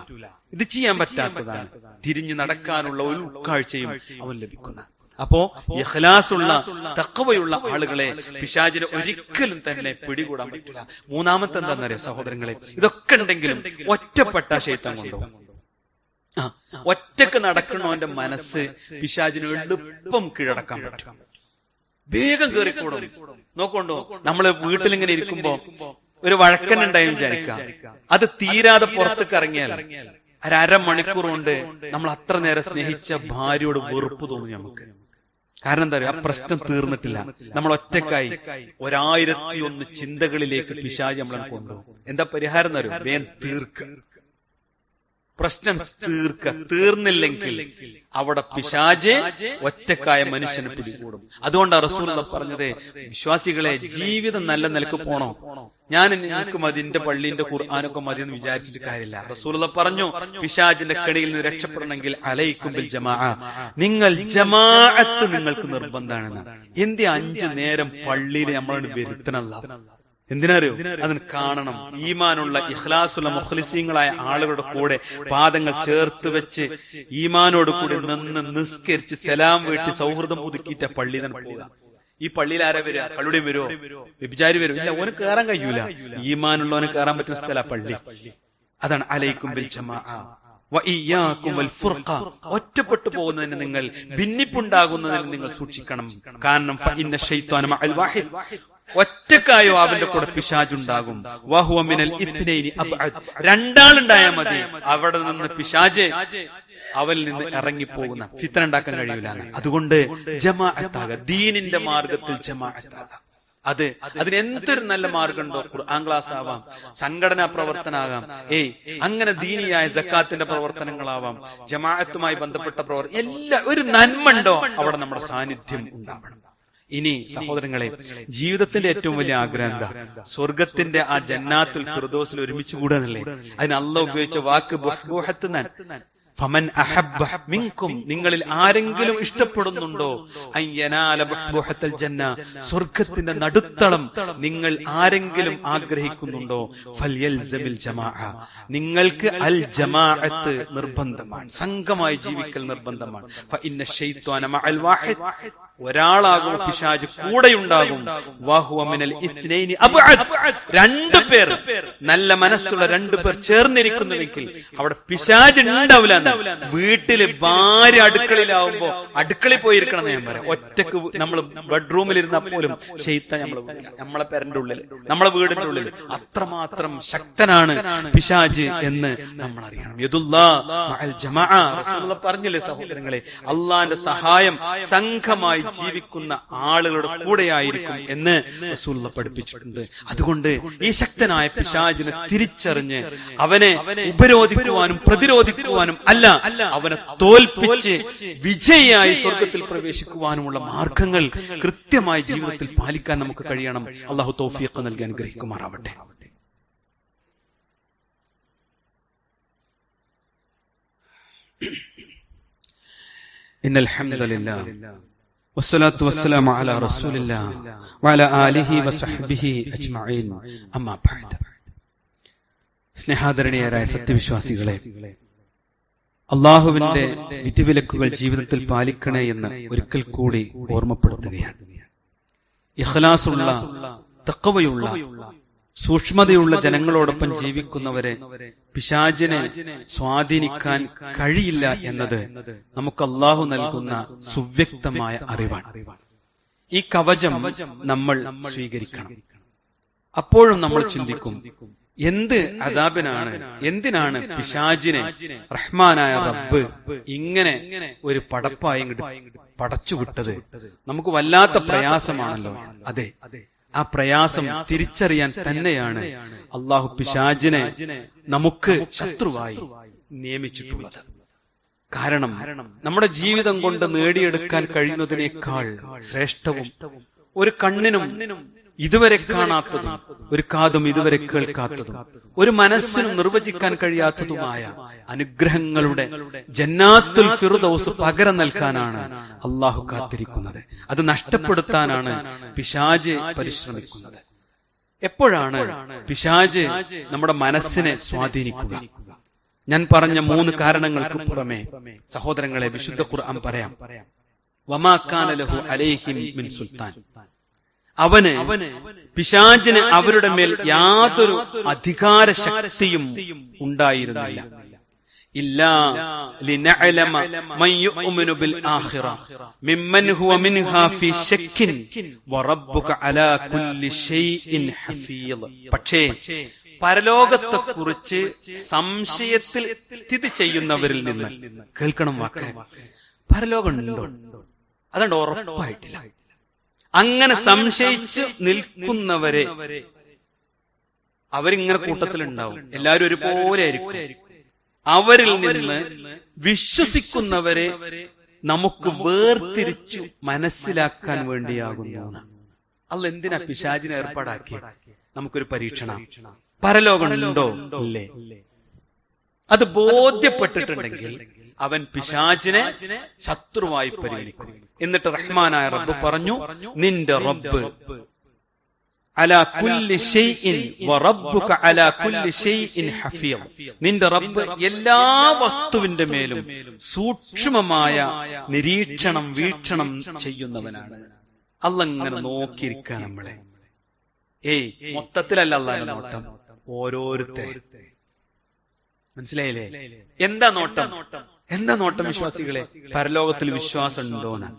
[SPEAKER 1] ഇത് ചെയ്യാൻ പറ്റാത്തതാണ്, തിരിഞ്ഞു നടക്കാനുള്ള ഒരു ഉൾക്കാഴ്ചയും അവൻ ലഭിക്കുന്ന. അപ്പോ ഇഖ്ലാസുള്ള തഖ്വയുള്ള ആളുകളെ പിശാചിന് ഒരിക്കലും തന്നെ പിടികൂടാൻ പറ്റില്ല. മൂന്നാമത്തെ എന്താണെന്നറിയാം സഹോദരങ്ങളെ, ഇതൊക്കെ ഉണ്ടെങ്കിലും ഒറ്റപ്പെട്ട ശൈത്താൻ കൊണ്ടുപോകും. ഒറ്റക്ക് നടക്കണവന്റെ മനസ്സ് പിശാചിന് എളുപ്പം കീഴടക്കാൻ പറ്റും, വേഗം കയറിക്കൂടും. നോക്കൊണ്ടോ, നമ്മള് വീട്ടിലിങ്ങനെ ഇരിക്കുമ്പോ ഒരു വഴക്കനുണ്ടായി വിചാരിക്കാം, അത് തീരാതെ പുറത്തേക്ക് ഇറങ്ങിയാൽ അരമണിക്കൂർ കൊണ്ട് നമ്മൾ അത്ര നേരം സ്നേഹിച്ച ഭാര്യയോട് വെറുപ്പ് തോന്നും നമുക്ക്. കാരണം എന്താ പറയുക, ആ പ്രശ്നം തീർന്നിട്ടില്ല, നമ്മൾ ഒറ്റക്കായി 1001 ചിന്തകളിലേക്ക് പിശാച് നമ്മളെ കൊണ്ടുപോകും. എന്താ പരിഹാരം എന്ന് അറിയോ? വേഗം തീർക്കുക, പ്രശ്നം തീർക്കുക. തീർന്നില്ലെങ്കിൽ അവിടെ പിശാച് ഒറ്റക്കായ മനുഷ്യനെ പിടികൂടും. അതുകൊണ്ടാണ് റസൂലുള്ളാഹി പറഞ്ഞത്, വിശ്വാസികളെ ജീവിതം നല്ല നിലക്ക് പോണോ, എനിക്ക് മതി, എന്റെ പള്ളിന്റെ ഖുർആനൊക്കെ മതി എന്ന് വിചാരിച്ചിട്ട് കാര്യമില്ല. റസൂലുള്ളാഹി പറഞ്ഞു, പിശാചിന്റെ കടിയിൽ നിന്ന് രക്ഷപ്പെടണമെങ്കിൽ അലൈക്കും ബിൽ ജമാഅ, നിങ്ങൾ ജമാഅത്ത് നിങ്ങൾക്ക് നിർബന്ധമാണെന്ന്. എന്ത് 5 നേരം പള്ളിയിൽ നമ്മളോട് വരുത്തണല്ല? എന്തിനറിയോ? അതിന് കാണണം, ഈമാനുള്ള ഇഖ്ലാസുള്ള മുഖ്ലിസീങ്ങളായ ആളുകളുടെ കൂടെ പാദങ്ങൾ ചേർത്ത് വെച്ച് ഈമാനോട് കൂടി നിന്ന് നിസ്കരിച്ച് സലാം വീട്ടി സൗഹൃദം പുതുക്കിയിട്ട പള്ളി തന്നെ പോവുക. ഈ പള്ളിയിൽ ആരാ വരിക? കള്ളുടിയും വരുമോ? വ്യഭിചാരി വരും? ഇല്ല, ഓന് കയറാൻ കഴിയൂല. ഈമാനുള്ളവന് കയറാൻ പറ്റുന്ന സ്ഥല പള്ളി. അതാണ് അലൈക്കും ബിൽ ജമാഅ വഇയ്യാകും വൽ ഫുർഖ, ഒറ്റപ്പെട്ടു പോകുന്നതിന് നിങ്ങൾ, ഭിന്നിപ്പുണ്ടാകുന്നതിന് നിങ്ങൾ സൂക്ഷിക്കണം. കാരണം ഫഇന്ന ശൈത്വാന മഅൽ വാഹിദ്, ഒറ്റക്കായോ അവന്റെ കൂടെ പിശാചുണ്ടാകും. വഹുവ മിനൽ ഇത്നൈനി അബ്അദ്, രണ്ടാളുണ്ടായാൽ മതി, അവിടെ നിന്ന് പിശാച് അവനിൽ നിന്ന് ഇറങ്ങിപ്പോകുന്ന, ഫിത്ന ഉണ്ടാക്കാൻ കഴിയൂല. അതുകൊണ്ട് ജമാഅത്താക, ദീനിന്റെ മാർഗത്തിൽ ജമാഅത്താക. അതിനെന്തൊരു നല്ല മാർഗമുണ്ടോ? ഖുർആൻ ക്ലാസ് ആവാം, സംഘടനാ പ്രവർത്തനാകാം, അങ്ങനെ ദീനിയായ സക്കാത്തിന്റെ പ്രവർത്തനങ്ങളാവാം, ജമാഅത്തുമായി ബന്ധപ്പെട്ട പ്രവർത്തനം, എല്ലാം ഒരു നന്മ ഉണ്ടോ അവിടെ നമ്മുടെ സാന്നിധ്യം ഉണ്ടാവണം. ഇനി സഹോദരങ്ങളെ, ജീവിതത്തിന്റെ ഏറ്റവും വലിയ ആഗ്രഹം എന്താ? സ്വർഗത്തിന്റെ ആ ജന്നാത്തുൽ ഫിർദൗസിൽ ഒരുമിച്ച് കൂടാന്നല്ലേ? അതിന് അല്ലാഹ് ഉപയോഗിച്ച വാക്ക് ബുഹ്ബുഹത്തുനാൻ. ഫമൻ അഹബ്ബ മിൻകും, നിങ്ങളിൽ ആരെങ്കിലും ഇഷ്ടപ്പെടുന്നുണ്ടോ, അയ്യനാല ബുഹ്ബുഹത്തൽ ജന്ന, സ്വർഗത്തിന്റെ നടുത്തളം നിങ്ങൾ ആരെങ്കിലും ആഗ്രഹിക്കുന്നുണ്ടോ, ഫൽയൽസമിൽ ജമാഅ, നിങ്ങൾക്ക് അൽ ജമാഅത്ത് നിർബന്ധമാണ്, സംഘമായി ജീവിക്കൽ നിർബന്ധമാണ്. ഫഇന്ന ശൈത്വാന മഅൽ വാഹിദ്, ഒരാളാകും പിശാച് കൂടെയുണ്ടാകും. വഹുവ മിനൽ ഇത്നൈനി അബ്അദ്, 2 പേർ, നല്ല മനസ്സുള്ള 2 പേർ ചേർന്നിരിക്കുന്നുവെങ്കിൽ അവിടെ പിശാച് ഉണ്ടാവില്ല. വീട്ടില് ഭാര്യ അടുക്കളയിലാവുമ്പോ അടുക്കളയിൽ പോയിരിക്കണം എന്ന് ഞാൻ പറയാം. ഒറ്റക്ക് നമ്മൾ ബെഡ്റൂമിൽ ഇരുന്നാൽ പോലും ശൈത്താൻ നമ്മളെ പേരന്റെ ഉള്ളിൽ, നമ്മളെ വീടിന്റെ ഉള്ളിൽ അത്രമാത്രം ശക്തനാണ് പിശാച് എന്ന് നമ്മൾ അറിയണം. യദുല്ലാഹ് മഅൽ ജമാഅ, റസൂലുള്ളാഹി പറഞ്ഞില്ലേ സഹോദരങ്ങളെ, അള്ളാന്റെ സഹായം സംഘമായി ജീവിക്കുന്ന ആളുകളുടെ കൂടെയായിരിക്കും എന്ന് റസൂലുള്ളാഹി പഠിപ്പിച്ചിട്ടുണ്ട്. അതുകൊണ്ട് ഈ ശക്തനായ പിശാചിനെ തിരിച്ചറിഞ്ഞ് അവനെ ഉപരോധിക്കുവാനും പ്രതിരോധിക്കുവാനും അല്ല, അവനെ തോൽപ്പിച്ച് വിജയിയായി സ്വർഗത്തിൽ പ്രവേശിക്കുവാനുമുള്ള മാർഗങ്ങൾ കൃത്യമായി ജീവിതത്തിൽ പാലിക്കാൻ നമുക്ക് കഴിയണം. അല്ലാഹു തൗഫീഖ് നൽകി അനുഗ്രഹിക്കുമാറാവട്ടെ. ഇന്നൽ ഹംദുലില്ലാഹ് വസ്സലാത്തു വസ്സലാമു അലാ റസൂലില്ലാഹ് വഅലാ ആലിഹി വസഹ്ബിഹി അജ്മഈൻ, അമ്മാ ബഅദ്. സ്നേഹാദരണീയരായ സത്യവിശ്വാസികളെ, അള്ളാഹുവിന്റെ വിധിവിലക്കുകൾ ജീവിതത്തിൽ പാലിക്കണേ എന്ന് ഒരിക്കൽ കൂടി ഓർമ്മപ്പെടുത്തുകയാണ്. ഇഖ്ലാസുള്ള തഖ്വയുള്ള സൂക്ഷ്മതയുള്ള ജനങ്ങളോടൊപ്പം ജീവിക്കുന്നവരെ പിശാചിനെ സ്വാധീനിക്കാൻ കഴിയില്ല എന്നത് നമുക്ക് അല്ലാഹു നൽകുന്ന സുവ്യക്തമായ അറിവാണ്. ഈ കവചം നമ്മൾ സ്വീകരിക്കണം. അപ്പോഴും നമ്മൾ ചിന്തിക്കും, എന്ത് അദാബിനാണ്, എന്തിനാണ് പിശാചിനെ റഹ്മാനായ റബ്ബ് ഇങ്ങനെ ഒരു പടപ്പായി പടച്ചുവിട്ടത്? നമുക്ക് വല്ലാത്ത പ്രയാസമാണല്ലോ. അതെ, ആ പ്രയാസം തിരിച്ചറിയാൻ തന്നെയാണ് അള്ളാഹു പിശാചിനെ നമുക്ക് ശത്രുവായി നിയമിച്ചിട്ടുള്ളത്. കാരണം നമ്മുടെ ജീവിതം കൊണ്ട് നേടിയെടുക്കാൻ കഴിയുന്നതിനേക്കാൾ ശ്രേഷ്ഠവും ഒരു കണ്ണിനും ഇതുവരെ കാണാത്തതും ഒരു കാതും ഇതുവരെ കേൾക്കാത്തതും ഒരു മനസ്സിനും നിർവചിക്കാൻ കഴിയാത്തതുമായ അനുഗ്രഹങ്ങളുടെ ജന്നാത്തുൽ ഫിർദൗസ് പകരം നൽകാനാണ് അള്ളാഹു കാത്തിരിക്കുന്നത്. അത് നഷ്ടപ്പെടുത്താനാണ് പിശാച് പരിശ്രമിക്കുന്നത്. എപ്പോഴാണ് പിശാച് നമ്മുടെ മനസ്സിനെ സ്വാധീനിക്കുക? ഞാൻ പറഞ്ഞ 3 കാരണങ്ങൾക്ക് പുറമെ സഹോദരങ്ങളെ, വിശുദ്ധ ഖുർആൻ പറയാം, വമാ കാന ലഹു അലൈഹിം മിൻ സുൽത്താൻ. അവന് പിശാചിന് അവരുടെ മേൽ യാതൊരു അധികാര ശക്തിയും ഉണ്ടായിരുന്നില്ല. ഇല്ലാ ലിനഅലമ മൻ യുഅ്മിനു ബിൽ ആഖിറ മിമ്മൻ ഹുവ മിൻഹാ ഫീ ശക്കിൻ വറബ്ബുക അലാ കുല്ലി ഷൈഇൻ ഹഫീദ്. പക്ഷേ പരലോകത്തെക്കുറിച്ച് സംശയത്തിൽ സ്ഥിതി ചെയ്യുന്നവരിൽ നിന്ന് കേൾക്കണം വാക്ക്, പരലോകമുണ്ടോ? അതുകൊണ്ട് ഉറപ്പായിട്ടില്ല. അങ്ങനെ സംശയിച്ച് നിൽക്കുന്നവരെ അവരിങ്ങനെ കൂട്ടത്തിലുണ്ടാവും. എല്ലാവരും ഒരുപോലെ ആയിരിക്കും. അവരിൽ നിന്ന് വിശ്വസിക്കുന്നവരെ നമുക്ക് വേർതിരിച്ചു മനസ്സിലാക്കാൻ വേണ്ടിയാകുന്നു. അല്ല, എന്തിനാ പിശാചിനെ ഏർപ്പാടാക്കിയ? നമുക്കൊരു പരീക്ഷണം. പരലോകമുണ്ടോ? ഇല്ലേ? അത് ബോധ്യപ്പെട്ടിട്ടുണ്ടെങ്കിൽ അവൻ പിശാചിനെ ശത്രുവായി പരിഗണിക്കും. എന്നിട്ട് റഹ്മാനായ റബ്ബ് പറഞ്ഞു, നിന്റെ റബ്ബ് അലാ കുല്ലി ഷൈഇൻ വറബ്ബുക അലാ കുല്ലി ഷൈഇൻ ഹഫീദ്. നിന്റെ റബ്ബ് എല്ലാ വസ്തുവിന്റെ മേലും സൂക്ഷ്മമായ നിരീക്ഷണം വീക്ഷണം ചെയ്യുന്നവനാണ്. അല്ലാഹ് ഇങ്ങനെ നോക്കിയിരിക്കുക നമ്മളെ. മൊത്തത്തിലല്ല അല്ലാഹുവിന്റെ നോട്ടം, ഓരോരുത്തരെ. മനസ്സിലായില്ലേ? എന്താ നോട്ടം? എന്താ നോട്ടം വിശ്വാസികളെ? പരലോകത്തിൽ വിശ്വാസം ഉണ്ടോന്ന്.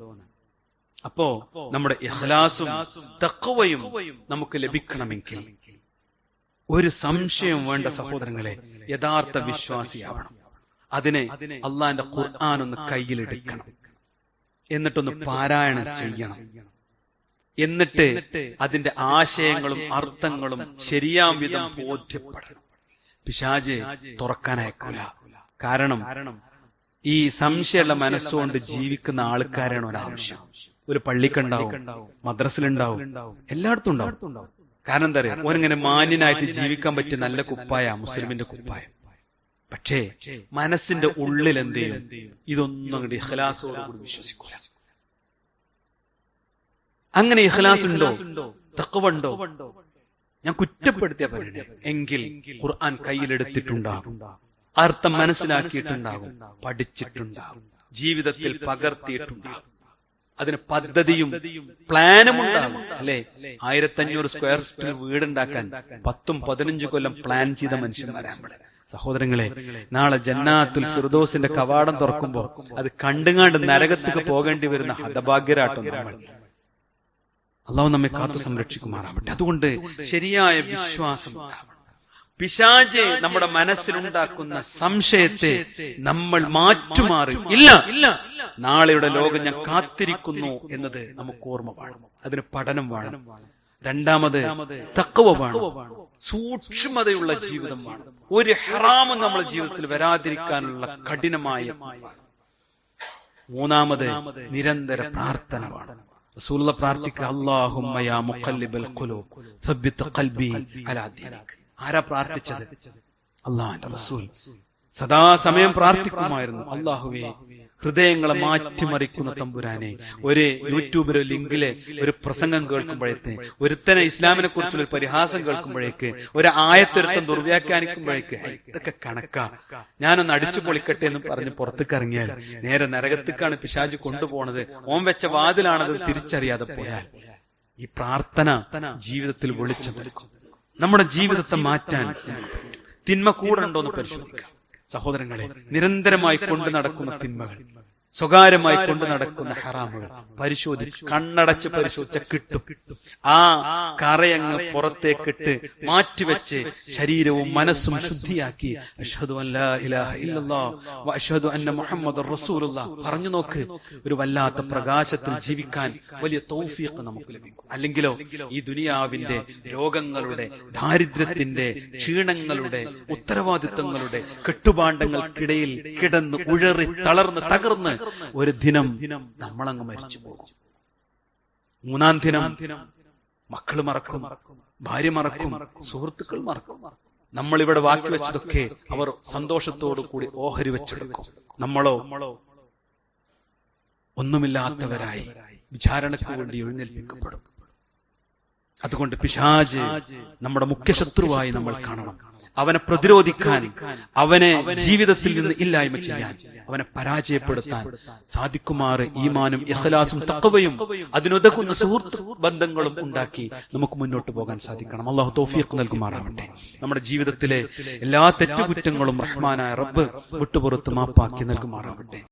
[SPEAKER 1] അപ്പോ നമ്മുടെ ഇഖ്ലാസും തഖ്വയും നമുക്ക് ലഭിക്കണമെങ്കിൽ ഒരു സംശയം വേണ്ട സഹോദരങ്ങളെ, യഥാർത്ഥ വിശ്വാസിയാവണം. അതിനെ അള്ളാന്റെ ഖുർആൻ ഒന്ന് കയ്യിലെടുക്കണം, എന്നിട്ടൊന്ന് പാരായണം ചെയ്യണം. എന്നിട്ട് അതിന്റെ ആശയങ്ങളും അർത്ഥങ്ങളും ശരിയാം വിധം ബോധ്യപ്പെടണം. പിശാച് തുറക്കാനയക്കൂല. കാരണം ഈ സംശയമുള്ള മനസ്സുകൊണ്ട് ജീവിക്കുന്ന ആൾക്കാരാണ് ഒരാവശ്യം. ഒരു പള്ളിക്കുണ്ടാവും, മദ്രസിലുണ്ടാവും, എല്ലായിടത്തും ഉണ്ടാവും. കാരണം എന്താ പറയാ, ഓനിങ്ങനെ മാന്യനായിട്ട് ജീവിക്കാൻ പറ്റിയ നല്ല കുപ്പായ മുസ്ലിമിന്റെ കുപ്പായം. പക്ഷേ മനസ്സിന്റെ ഉള്ളിൽ എന്ത് ചെയ്യും? ഇതൊന്നും അങ്ങോട്ട് ഇഖ്ലാസോടുകൂടി വിശ്വസിക്കൂല. അങ്ങനെ ഇഖ്ലാസ് ഉണ്ടോ? തഖ്വ ഉണ്ടോ? ഞാൻ കുറ്റപ്പെടുത്തിയ പരിണയം എങ്കിൽ ഖുർആൻ കയ്യിലെടുത്തിട്ടുണ്ടാകും, അർത്ഥം മനസ്സിലാക്കിയിട്ടുണ്ടാകും, പഠിച്ചിട്ടുണ്ടാകും, ജീവിതത്തിൽ പകർത്തിയിട്ടുണ്ടാകും. അതിന് പദ്ധതിയും പ്ലാനും ഉണ്ടാകും. അല്ലെ, 1500 സ്ക്വയർ ഫീറ്റിൽ വീടുണ്ടാക്കാൻ 10-15 കൊല്ലം പ്ലാൻ ചെയ്ത മനുഷ്യന്മാരാണ് സഹോദരങ്ങളെ. നാളെ ജന്നാത്തുൽ ഫിർദൗസിന്റെ കവാടം തുറക്കുമ്പോ അത് കണ്ടുകാണ്ട് നരകത്തേക്ക് പോകേണ്ടി വരുന്ന ഹതഭാഗ്യരാട്ടും നമ്മൾ. അള്ളാഹു നമ്മെ കാത്തു സംരക്ഷിക്കുമാറാവട്ടെ. അതുകൊണ്ട് ശരിയായ വിശ്വാസം ഉണ്ടാവണം. പിശാച് നമ്മുടെ മനസ്സിലുണ്ടാക്കുന്ന സംശയത്തെ നമ്മൾ മാറ്റുമാറി ഇല്ല, നാളെയുടെ ലോകം ഞാൻ കാത്തിരിക്കുന്നു എന്നത് നമുക്ക് ഓർമ്മ വേണം. അതിന് പഠനം വേണം. രണ്ടാമത് തഖ്വ വേണം, സൂക്ഷ്മതയുള്ള ജീവിതം വേണം. ഒരു ഹറാമും നമ്മുടെ ജീവിതത്തിൽ വരാതിരിക്കാനുള്ള കഠിനമായ. മൂന്നാമത് നിരന്തര പ്രാർത്ഥന വേണം. റസൂലുള്ളാഹി പ്രാർത്ഥിക്കുക, അല്ലാഹുമ്മ യാ മുഖല്ലിബൽ ഖുലൂബ് സബ്ബിത് ഖൽബി അലാ ദീനിക്. ആരാ പ്രാർത്ഥിച്ചത്? അല്ലാഹുവിന്റെ റസൂൽ സദാസമയം പ്രാർത്ഥിക്കുമായിരുന്നു, അല്ലാഹുവേ ഹൃദയങ്ങളെ മാറ്റിമറിക്കുന്ന തമ്പുരാനെ. ഒരു യൂട്യൂബിലെ ലിങ്കിലെ ഒരു പ്രസംഗം കേൾക്കുമ്പോഴേക്ക്, ഒരുത്തനെ ഇസ്ലാമിനെ കുറിച്ചുള്ള ഒരു പരിഹാസം കേൾക്കുമ്പോഴേക്ക്, ഒരു ആയത്തൊരുത്തൻ ദുർവ്യാഖ്യാനിക്കുമ്പോഴേക്ക് ഇതൊക്കെ കണക്കാ, ഞാനൊന്ന് അടിച്ചു പൊളിക്കട്ടെ എന്ന് പറഞ്ഞ് പുറത്തേക്ക് ഇറങ്ങിയാൽ നേരെ നരകത്തേക്കാണ് പിശാച് കൊണ്ടുപോണത്. ഓൻ വെച്ച വാതിലാണത് തിരിച്ചറിയാതെ പോയാൽ ഈ പ്രാർത്ഥന ജീവിതത്തിൽ വെളിച്ചമെടുക്കും. നമ്മുടെ ജീവിതത്തെ മാറ്റാൻ തിന്മ കൂടെ ഉണ്ടോ എന്ന് പരിശോധിക്കാം. സഹോദരങ്ങളെ, നിരന്തരമായി കൊണ്ടു നടക്കുന്ന തിന്മകൾ, സ്വകാര്യമായി കൊണ്ടു നടക്കുന്ന ഹറാമുകൾ പരിശോധിക്കും. കണ്ണടച്ച് പരിശോധിച്ച കിട്ടും. ആ കറയങ്ങ് പുറത്തേക്കിട്ട് മാറ്റിവെച്ച് ശരീരവും മനസ്സും ശുദ്ധിയാക്കി അഷ്ഹദു അല്ലാ ഇലാഹ ഇല്ലല്ലാഹ് വ അഷ്ഹദു അന്ന മുഹമ്മദുർ റസൂലുള്ളാഹ് പറഞ്ഞു നോക്ക്. ഒരു വല്ലാത്ത പ്രകാശത്തിൽ ജീവിക്കാൻ വലിയ തൗഫീഖ് നമുക്ക് ലഭിക്കും. അല്ലെങ്കിലോ ഈ ദുനിയാവിന്റെ രോഗങ്ങളുടെ, ദാരിദ്ര്യത്തിന്റെ, ക്ഷീണങ്ങളുടെ, ഉത്തരവാദിത്വങ്ങളുടെ കെട്ടുപാണ്ടങ്ങൾക്കിടയിൽ കിടന്ന് ഉഴറി തളർന്ന് തകർന്ന് ഒരു ദിനം നമ്മളങ്ങ് മരിച്ചു പോകും. മൂന്നാം ദിനം മക്കള് മറക്കും, ഭാര്യ മറക്കും, സുഹൃത്തുക്കൾ മറക്കും. നമ്മളിവിടെ ബാക്കി വെച്ചതൊക്കെ അവർ സന്തോഷത്തോടു കൂടി ഓഹരി വെച്ചെടുക്കും. നമ്മളോ ഒന്നുമില്ലാത്തവരായി വിചാരണയ്ക്ക് വേണ്ടി എഴുന്നേൽപ്പിക്കപ്പെടും. അതുകൊണ്ട് പിശാച് നമ്മുടെ മുഖ്യ ശത്രുവായി നമ്മൾ കാണണം. അവനെ പ്രതിരോധിക്കാൻ, അവനെ ജീവിതത്തിൽ നിന്ന് ഇല്ലായ്മ ചെയ്യാൻ, അവനെ പരാജയപ്പെടുത്താൻ സാധിക്കുമാറ് ഈമാനും ഇഖ്ലാസും തഖ്വയും അതിനുതകുന്ന സുഹൃത്ത് ബന്ധങ്ങളും ഉണ്ടാക്കി നമുക്ക് മുന്നോട്ട് പോകാൻ സാധിക്കണം. അല്ലാഹു തൗഫീഖ് നൽകുമാറാവട്ടെ. നമ്മുടെ ജീവിതത്തിലെ എല്ലാ തെറ്റുകുറ്റങ്ങളും റഹ്മാനായ റബ്ബ് വിട്ടുപുറത്ത് മാപ്പാക്കി നൽകുമാറാവട്ടെ.